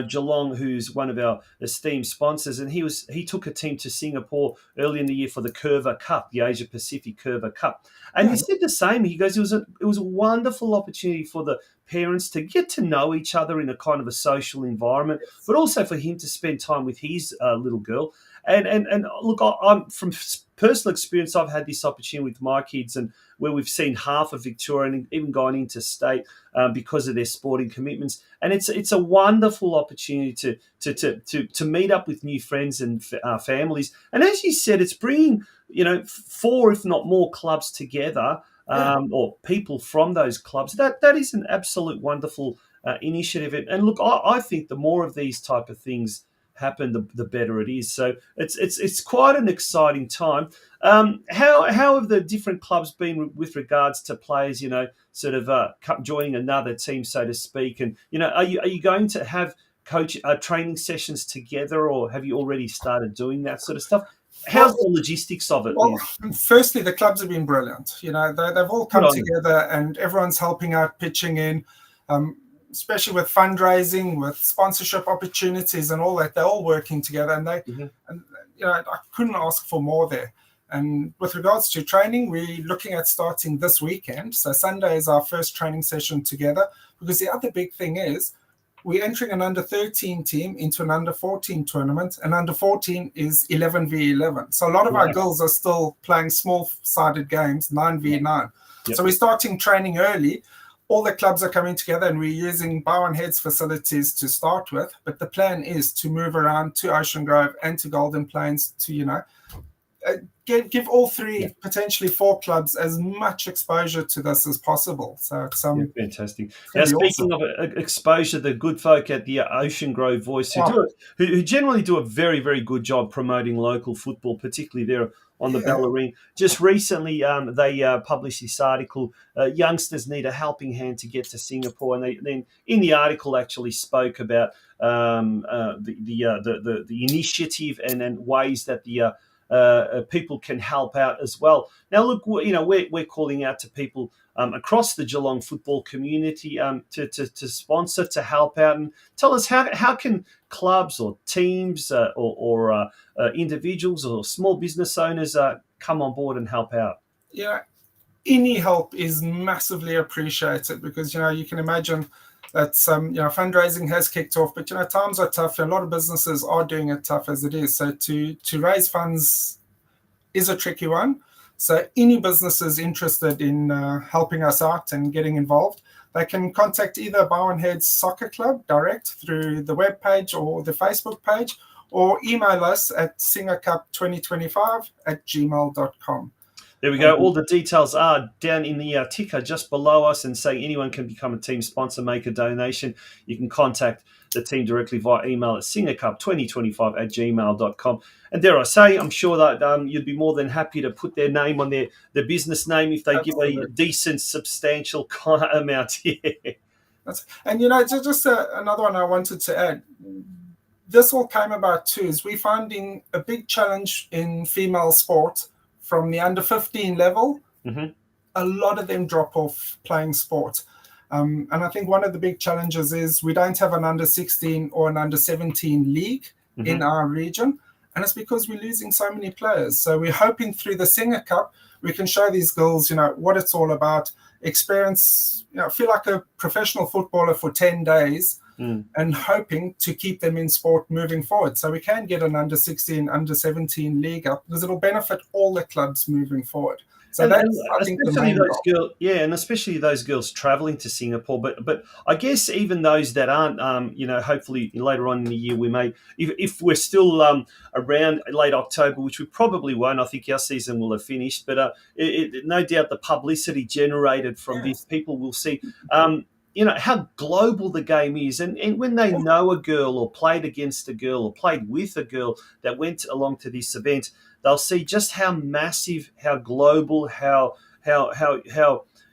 S1: Geelong, who's one of our esteemed sponsors, and he took a team to Singapore early in the year for the Curva Cup, the Asia Pacific Curva Cup. And he said the same. He goes, it was a wonderful opportunity for the parents to get to know each other in a kind of a social environment, but also for him to spend time with his little girl. And look, I'm from personal experience, I've had this opportunity with my kids, and where we've seen half of Victoria and even gone into state because of their sporting commitments. And it's a wonderful opportunity to meet up with new friends and families. And as you said, it's bringing 4, if not more, clubs together, or people from those clubs. That is an absolute wonderful initiative. And look, I think the more of these type of things happen, the better it is. So it's quite an exciting time. How have the different clubs been with regards to players, sort of joining another team, so to speak? And are you going to have training sessions together, or have you already started doing that sort of stuff? How's the logistics of it?
S4: Well, firstly, the clubs have been brilliant. They've all come together, and everyone's helping out, pitching in. Especially with fundraising, with sponsorship opportunities and all that, they're all working together, and I couldn't ask for more there. And with regards to training, we're looking at starting this weekend. So Sunday is our first training session together, because the other big thing is we're entering an under 13 team into an under 14 tournament, and under 14 is 11v11. So a lot of our girls are still playing small-sided games, 9v9. Yep. So we're starting training early. All the clubs are coming together, and we're using Bowen Heads facilities to start with. But the plan is to move around to Ocean Grove and to Golden Plains to, give all 3, potentially 4 clubs as much exposure to this as possible. So it's
S1: fantastic. Now, speaking of exposure, the good folk at the Ocean Grove Voice, who generally do a very, very good job promoting local football, particularly there on the Bellarine. Just recently, they published this article, youngsters need a helping hand to get to Singapore. And they then in the article actually spoke about the initiative and then ways that the people can help out as well. Now, look, we're calling out to people across the Geelong football community to sponsor, to help out, and tell us how can clubs or teams or individuals or small business owners come on board and help out.
S4: Any help is massively appreciated, because you can imagine that fundraising has kicked off, but times are tough. A lot of businesses are doing it tough as it is. So to raise funds is a tricky one. So any businesses interested in helping us out and getting involved, they can contact either Bowen Heads Soccer Club direct through the webpage or the Facebook page, or email us at singercup2025@gmail.com.
S1: There we go. All the details are down in the ticker just below us, and saying anyone can become a team sponsor, make a donation. You can contact the team directly via email at singercup2025@gmail.com. And dare I say, I'm sure that you'd be more than happy to put their name on their business name if they
S4: Absolutely.
S1: give a decent, substantial kind of amount.
S4: And just another one I wanted to add. This all came about too, is we're finding a big challenge in female sport from the under 15 level.
S1: Mm-hmm.
S4: A lot of them drop off playing sport. And I think one of the big challenges is we don't have an under 16 or an under 17 league in our region. And it's because we're losing so many players. So we're hoping through the Singer Cup, we can show these girls, what it's all about, experience, feel like a professional footballer for 10 days and hoping to keep them in sport moving forward. So we can get an under 16, under 17 league up because it'll benefit all the clubs moving forward. So that's, I think, the main goal.
S1: And especially those girls travelling to Singapore. But I guess even those that aren't, hopefully later on in the year we may, if we're still around late October, which we probably won't. I think our season will have finished. But no doubt the publicity generated from this, people will see. How global the game is. And when they know a girl or played against a girl or played with a girl that went along to this event, they'll see just how massive, how global, how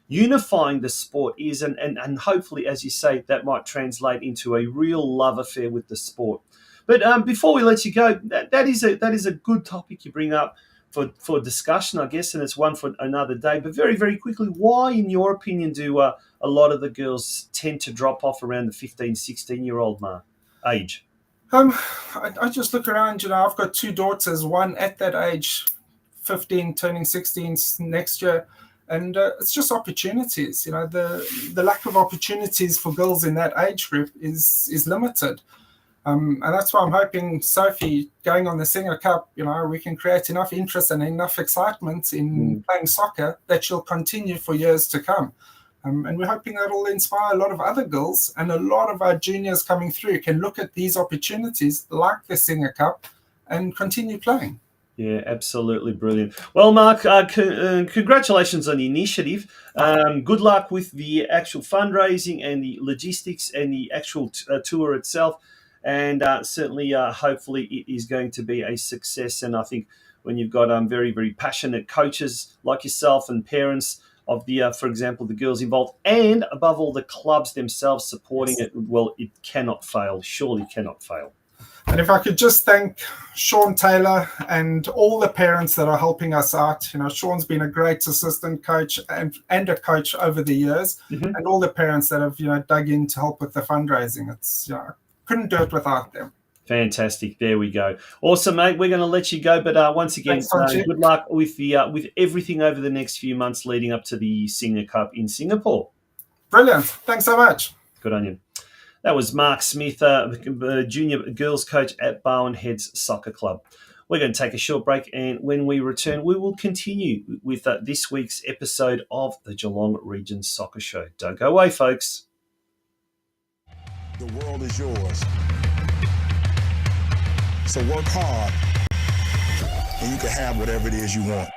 S1: unifying the sport is. And hopefully, as you say, that might translate into a real love affair with the sport. But before we let you go, that is a good topic you bring up for discussion, I guess, and it's one for another day. But very, very quickly, why, in your opinion, do a lot of the girls tend to drop off around the 15, 16-year-old age?
S4: I just look around, I've got two daughters, one at that age, 15, turning 16 next year. And it's just opportunities, the lack of opportunities for girls in that age group is limited. And that's why I'm hoping, Sophie, going on the Singer Cup, we can create enough interest and enough excitement in playing soccer that she'll continue for years to come. And we're hoping that will inspire a lot of other girls, and a lot of our juniors coming through can look at these opportunities like the Singer Cup and continue playing.
S1: Yeah, absolutely brilliant. Well, Mark, congratulations on the initiative. Good luck with the actual fundraising and the logistics and the actual tour itself. And certainly, hopefully, it is going to be a success. And I think when you've got very, very passionate coaches like yourself and parents of the, for example, the girls involved, and above all, the clubs themselves supporting it, well, it cannot fail. Surely cannot fail.
S4: And if I could just thank Sean Taylor and all the parents that are helping us out. Sean's been a great assistant coach and a coach over the years, and all the parents that have, dug in to help with the fundraising. It's, couldn't do it without them.
S1: Fantastic. There we go. Awesome, mate. We're going to let you go, but once again, good luck with with everything over the next few months leading up to the Singer Cup in Singapore.
S4: Brilliant. Thanks so much.
S1: Good on you. That was Mark Smith, junior girls coach at Barwon Heads Soccer Club. We're going to take a short break, and when we return, we will continue with this week's episode of the Geelong Region Soccer Show. Don't go away, folks.
S5: The world is yours. So work hard, and you can have whatever it is you want.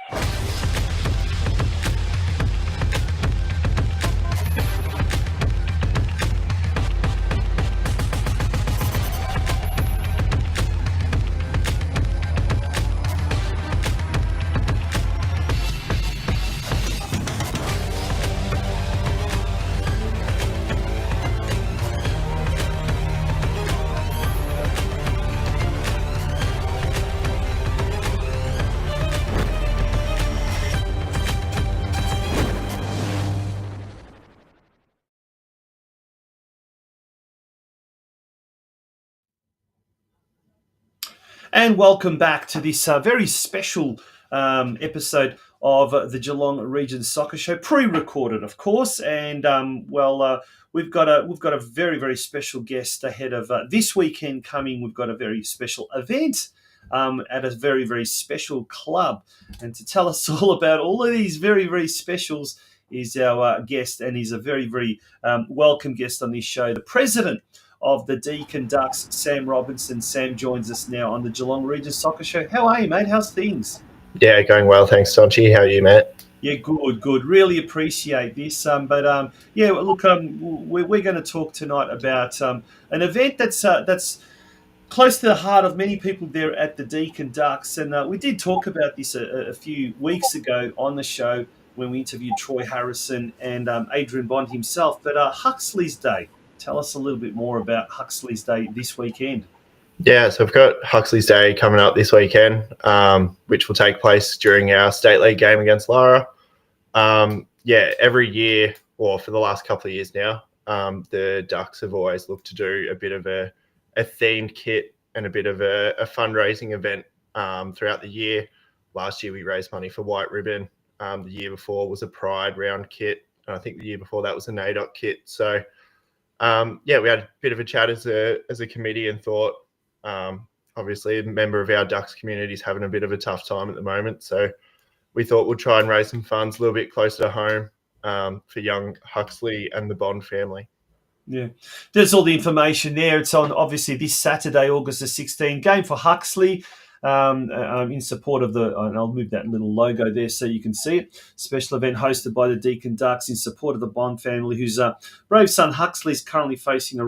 S1: And welcome back to this very special episode of the Geelong Region Soccer Show, pre-recorded, of course. And we've got a very, very special guest ahead of this weekend coming. We've got a very special event at a very, very special club. And to tell us all about all of these very, very specials is our guest, and he's a very, very welcome guest on this show, the president of the Deakin Ducks, Sam Robinson. Sam joins us now on the Geelong Region Soccer Show. How are you, mate? How's things?
S6: Yeah, going well. Thanks, Sonchi. How are you, mate?
S1: Yeah, good. Really appreciate this. Yeah, look, we're going to talk tonight about an event that's close to the heart of many people there at the Deakin Ducks. And we did talk about this a few weeks ago on the show when we interviewed Troy Harrison and Adrian Bond himself. But Huxley's Day, tell us a little bit more about Huxley's Day this weekend.
S6: Yeah, so we've got Huxley's Day coming up this weekend, which will take place during our State League game against Lara. Every year, or for the last couple of years now, the Ducks have always looked to do a bit of a themed kit and a bit of a fundraising event throughout the year. Last year, we raised money for White Ribbon. The year before was a Pride round kit. And I think the year before that was a NAIDOC kit. So, we had a bit of a chat as a committee and thought, obviously, a member of our Ducks community is having a bit of a tough time at the moment. So we thought we'd try and raise some funds a little bit closer to home for young Huxley and the Bond family.
S1: Yeah, there's all the information there. It's on, obviously, this Saturday, August the 16th, game for Huxley. In support of and I'll move that little logo there so you can see it. Special event hosted by the Deakin Ducks in support of the Bond family, whose brave son Huxley is currently facing a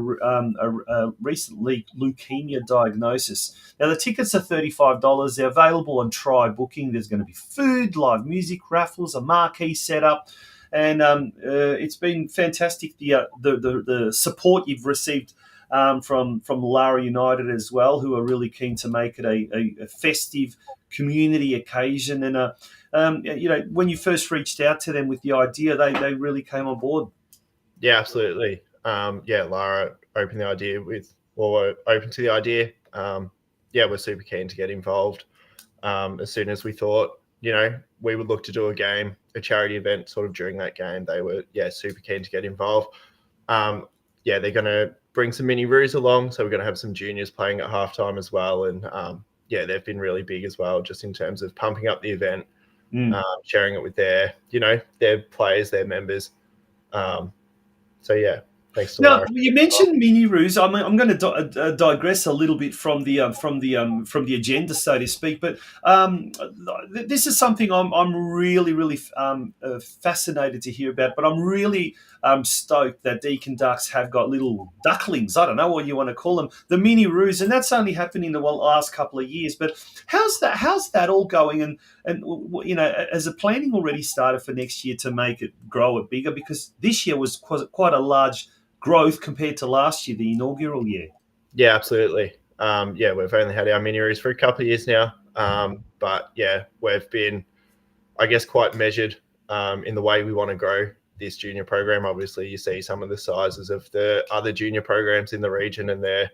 S1: recent leukemia diagnosis. Now, the tickets are $35. They're available on Try Booking. There's going to be food, live music, raffles, a marquee setup. And it's been fantastic, the support you've received from Lara United as well, who are really keen to make it a festive community occasion. And, when you first reached out to them with the idea, they really came on board.
S6: Yeah, absolutely. Lara opened the idea open to the idea. We're super keen to get involved. As soon as we thought, we would look to do a charity event sort of during that game, they were, super keen to get involved. They're going to bring some mini roos along. So we're going to have some juniors playing at halftime as well. And they've been really big as well, just in terms of pumping up the event, sharing it with their players, their members. Thanks to
S1: now,
S6: Lara.
S1: you mentioned mini roos. I'm going to digress a little bit from the agenda, so to speak. But this is something I'm really fascinated to hear about. But I'm really stoked that Deakin Ducks have got little ducklings. I don't know what you want to call them, the mini roos, and that's only happened in the last couple of years. But how's that all going? And has the planning already started for next year to make it grow it bigger? Because this year was quite a large growth compared to last year, the inaugural year.
S6: Yeah, absolutely. We've only had our mini roos for a couple of years now. We've been, I guess, quite measured in the way we want to grow this junior program. Obviously, you see some of the sizes of the other junior programs in the region, and they're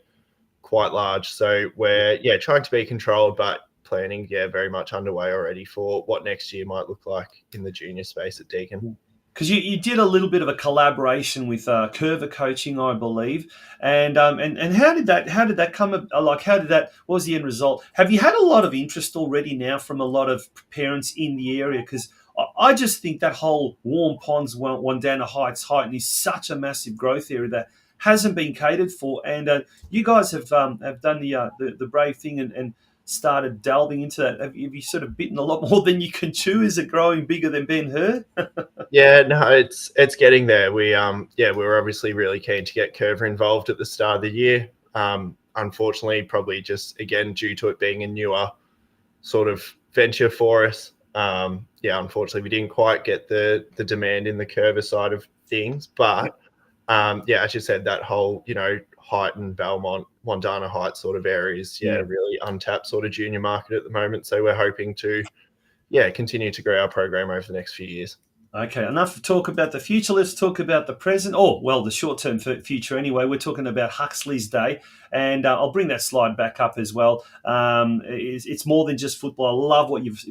S6: quite large. So we're trying to be controlled, but planning very much underway already for what next year might look like in the junior space at Deakin.
S1: Because you did a little bit of a collaboration with Curva Coaching, I believe, and how did that come? What was the end result? Have you had a lot of interest already now from a lot of parents in the area? Because I just think that whole Warm Ponds, Wandana Heights, Heighton is such a massive growth area that hasn't been catered for, and you guys have done the brave thing and started delving into that. Have you sort of bitten a lot more than you can chew? Is it growing bigger than Ben-Hur?
S6: It's getting there. We were obviously really keen to get Curva involved at the start of the year. Unfortunately, probably just again due to it being a newer sort of venture for us. Unfortunately, we didn't quite get the demand in the Curva side of things. But as you said, that whole Heighton, Belmont, Wandana Heights sort of areas, really untapped sort of junior market at the moment. So we're hoping to continue to grow our program over the next few years.
S1: Okay, enough talk about the future. Let's talk about the present. The short-term future anyway. We're talking about Huxley's Day, and I'll bring that slide back up as well. It's more than just football. I love what you've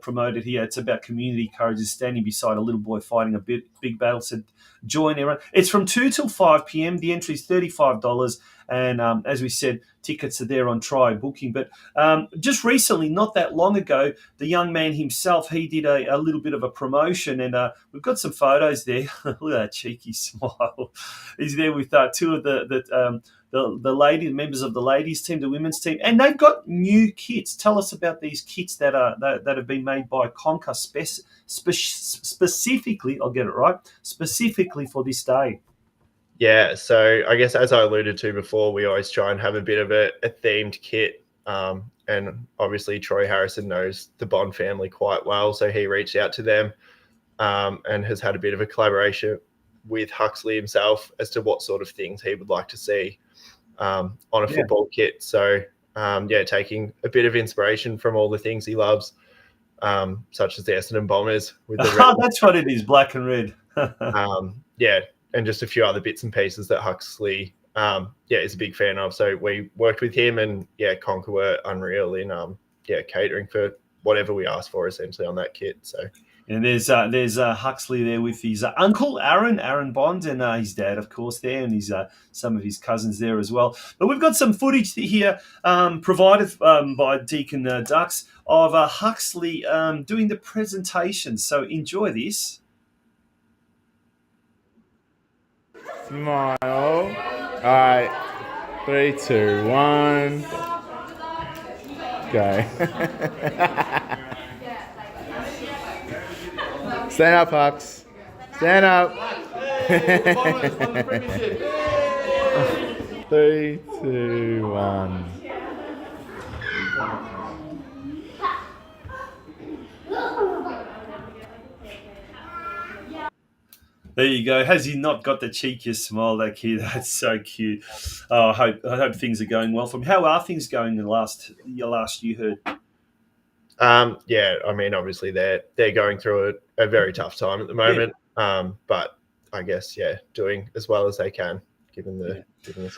S1: promoted here. It's about community courage and standing beside a little boy fighting a big battle. So join everyone. It's from 2 till 5 p.m. The entry is $35. And as we said, tickets are there on Try Booking. But just recently, not that long ago, the young man himself, he did a little bit of a promotion. And we've got some photos there. Look at that cheeky smile. He's there with two of the the members of the ladies team, the women's team, and they've got new kits. Tell us about these kits that have been made by Conca specifically. I'll get it right. Specifically for this day.
S6: Yeah, so I guess as I alluded to before, we always try and have a bit of a themed kit. And obviously Troy Harrison knows the Bond family quite well, so he reached out to them and has had a bit of a collaboration with Huxley himself as to what sort of things he would like to see on a football kit. So, taking a bit of inspiration from all the things he loves, such as the Essendon Bombers with the red.
S1: That's what it is, black and red.
S6: And just a few other bits and pieces that Huxley, is a big fan of. So we worked with him, and Conquer were unreal in catering for whatever we asked for essentially on that kit. So.
S1: And there's Huxley there with his uncle Aaron Bond, and his dad, of course, there, and his some of his cousins there as well. But we've got some footage here provided by Deacon Dux of Huxley doing the presentation. So enjoy this.
S7: Smile. All right. 3, 2, 1. Go. Stand up, Hux. Stand up. 3, 2, 1.
S1: There you go. Has he not got the cheekiest smile, that kid? That's so cute. Oh, I hope things are going well for him. How are things going in the last you heard?
S6: I mean, obviously they're going through a very tough time at the moment. But I guess, doing as well as they can, given the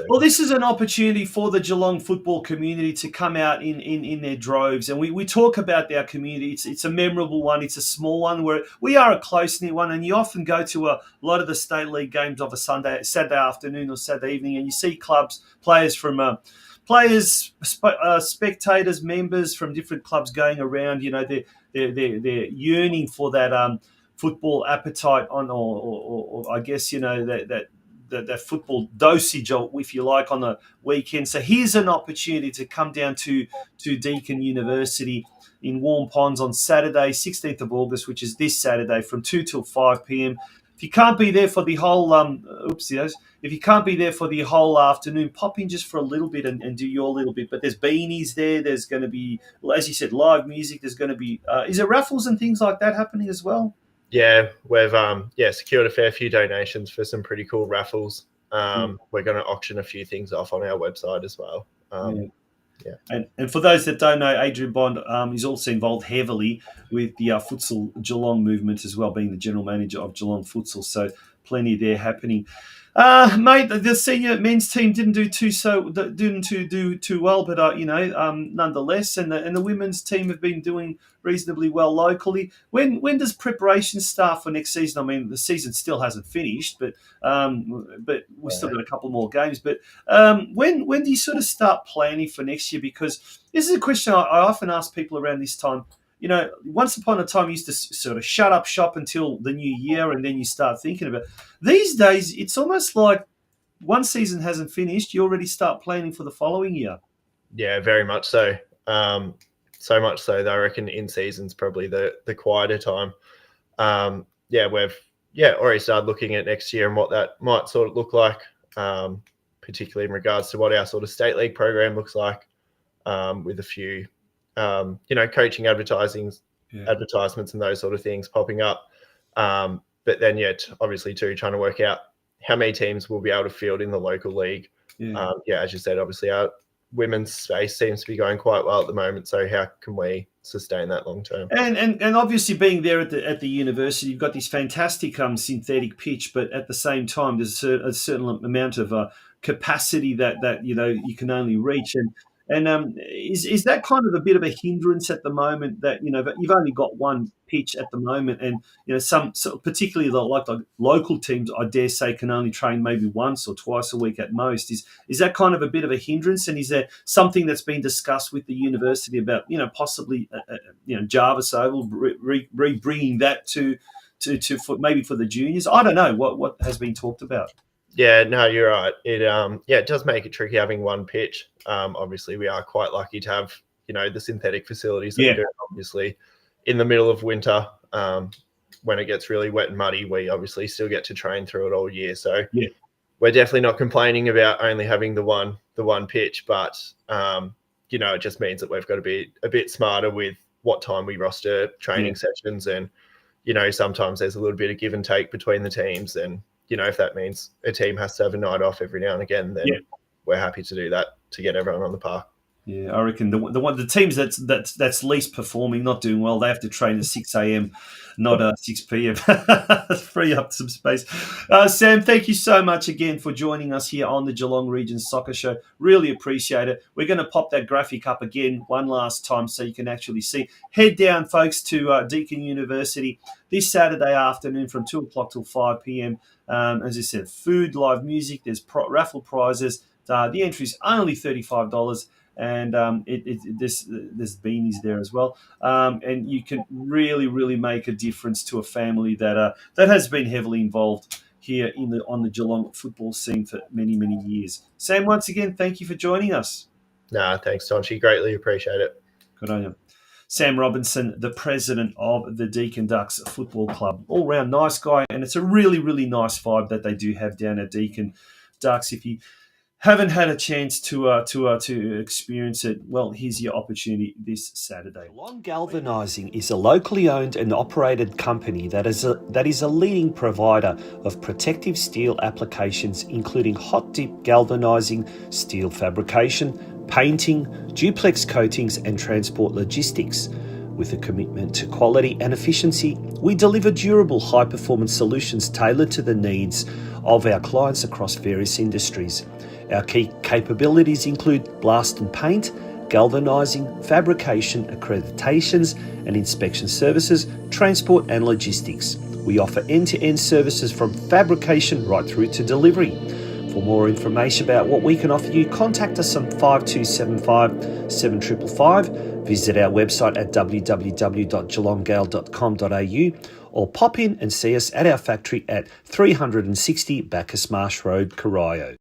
S1: Well, this is an opportunity for the Geelong football community to come out in their droves. And we talk about our community. It's a memorable one. It's a small one where we are a close-knit one. And you often go to a lot of the State League games of a Saturday afternoon or Saturday evening, and you see players from spectators, members from different clubs going around. You know, they're yearning for that football appetite or I guess that football dosage, if you like, on the weekend. So here's an opportunity to come down to Deakin University in Warm Ponds on Saturday, 16th of August, which is this Saturday, from 2 till 5 p.m. If you can't be there for the whole if you can't be there for the whole afternoon, pop in just for a little bit and do your little bit. But there's beanies there. There's going to be, as you said, live music. There's going to be is there raffles and things like that happening as well?
S6: Yeah, we've secured a fair few donations for some pretty cool raffles. We're going to auction a few things off on our website as well.
S1: And for those that don't know, Adrian Bond is also involved heavily with the futsal Geelong movement as well, being the general manager of Geelong Futsal. So plenty there happening. Mate, the senior men's team didn't do too well, but nonetheless, and the women's team have been doing reasonably well locally. When does preparation start for next season? I mean, the season still hasn't finished, but we've still got a couple more games. But when do you sort of start planning for next year? Because this is a question I often ask people around this time. You know, once upon a time, you used to sort of shut up shop until the new year, and then you start thinking about it. These days, it's almost like one season hasn't finished, you already start planning for the following year.
S6: Yeah, very much so. So much so that I reckon in season's probably the quieter time. We've already started looking at next year and what that might sort of look like, particularly in regards to what our sort of state league program looks like, with a few coaching advertisements and those sort of things popping up. But then obviously too, trying to work out how many teams will be able to field in the local league. As you said, obviously our women's space seems to be going quite well at the moment. So how can we sustain that long term? And
S1: obviously being there at the university, you've got this fantastic synthetic pitch, but at the same time, there's a certain amount of capacity that you can only reach. And is that kind of a bit of a hindrance at the moment that that you've only got one pitch at the moment, and some particularly the local teams, I dare say, can only train maybe once or twice a week at most. Is that kind of a bit of a hindrance? And is there something that's been discussed with the university about possibly Jarvis Oval bringing that to for maybe for the juniors? I don't know what has been talked about.
S6: Yeah, no, you're right. It does make it tricky having one pitch. Obviously, we are quite lucky to have the synthetic facilities that we do. Obviously, in the middle of winter, when it gets really wet and muddy, we obviously still get to train through it all year. So we're definitely not complaining about only having the one pitch, but it just means that we've got to be a bit smarter with what time we roster training sessions, and sometimes there's a little bit of give and take between the teams, and if that means a team has to have a night off every now and again, then we're happy to do that to get everyone on the park.
S1: Yeah, I reckon the teams that's least performing, not doing well, they have to train at 6 a.m., not 6 p.m. Free up some space. Sam, thank you so much again for joining us here on the Geelong Region Soccer Show. Really appreciate it. We're going to pop that graphic up again one last time so you can actually see. Head down, folks, to Deakin University this Saturday afternoon from 2 o'clock till 5 p.m. As I said, food, live music, there's raffle prizes. The entry is only $35. And there's beanies there as well, and you can really make a difference to a family that has been heavily involved here on the Geelong football scene for many years. Sam, once again, thank you for joining us.
S6: Thanks, Tonchi. Greatly appreciate it.
S1: Good on you. Sam Robinson, the president of the Deakin Ducks Football Club, all round nice guy, and it's a really nice vibe that they do have down at Deakin Ducks. If you haven't had a chance to experience it, well, here's your opportunity this Saturday. Geelong Galvanizing is a locally owned and operated company that is a leading provider of protective steel applications, including hot dip galvanizing, steel fabrication, painting, duplex coatings, and transport logistics. With a commitment to quality and efficiency, we deliver durable, high-performance solutions tailored to the needs of our clients across various industries. Our key capabilities include blast and paint, galvanizing, fabrication, accreditations and inspection services, transport and logistics. We offer end-to-end services from fabrication right through to delivery. For more information about what we can offer you, contact us on 5275 7555, visit our website at www.geelonggal.com.au, or pop in and see us at our factory at 360 Bacchus Marsh Road, Corio.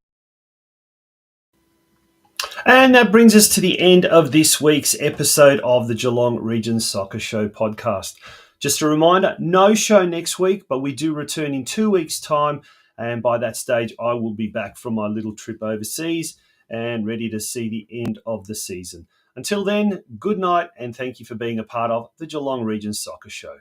S1: And that brings us to the end of this week's episode of the Geelong Region Soccer Show podcast. Just a reminder, no show next week, but we do return in 2 weeks' time. And by that stage, I will be back from my little trip overseas and ready to see the end of the season. Until then, good night, and thank you for being a part of the Geelong Region Soccer Show.